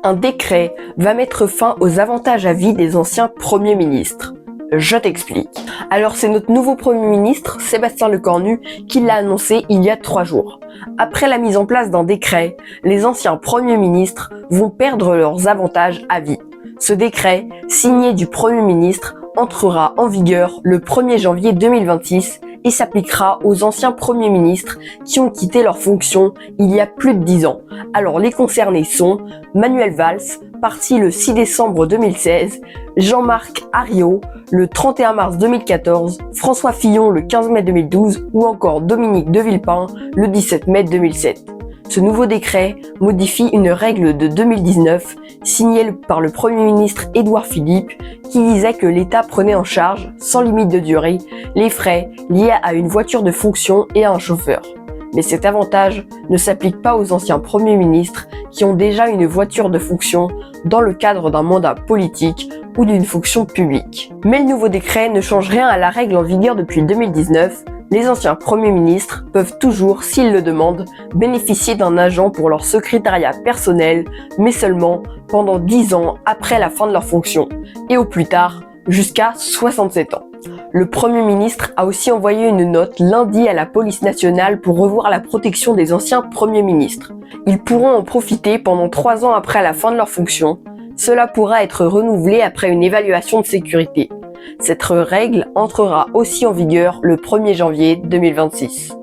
Un décret va mettre fin aux avantages à vie des anciens premiers ministres. Je t'explique. Alors c'est notre nouveau Premier ministre, Sébastien Lecornu, qui l'a annoncé il y a 3 jours. Après la mise en place d'un décret, les anciens Premiers ministres vont perdre leurs avantages à vie. Ce décret, signé du Premier ministre, entrera en vigueur le 1er janvier 2026 et s'appliquera aux anciens premiers ministres qui ont quitté leurs fonctions il y a plus de 10 ans. Alors les concernés sont Manuel Valls, parti le 6 décembre 2016, Jean-Marc Hariot, le 31 mars 2014, François Fillon le 15 mai 2012 ou encore Dominique de Villepin le 17 mai 2007. Ce nouveau décret modifie une règle de 2019 signée par le Premier ministre Édouard Philippe qui disait que l'État prenait en charge, sans limite de durée, les frais liés à une voiture de fonction et à un chauffeur. Mais cet avantage ne s'applique pas aux anciens premiers ministres qui ont déjà une voiture de fonction dans le cadre d'un mandat politique ou d'une fonction publique. Mais le nouveau décret ne change rien à la règle en vigueur depuis 2019. Les anciens premiers ministres peuvent toujours, s'ils le demandent, bénéficier d'un agent pour leur secrétariat personnel, mais seulement pendant 10 ans après la fin de leur fonction, et au plus tard, jusqu'à 67 ans. Le Premier ministre a aussi envoyé une note lundi à la police nationale pour revoir la protection des anciens premiers ministres. Ils pourront en profiter pendant 3 ans après la fin de leur fonction. Cela pourra être renouvelé après une évaluation de sécurité. Cette règle entrera aussi en vigueur le 1er janvier 2026.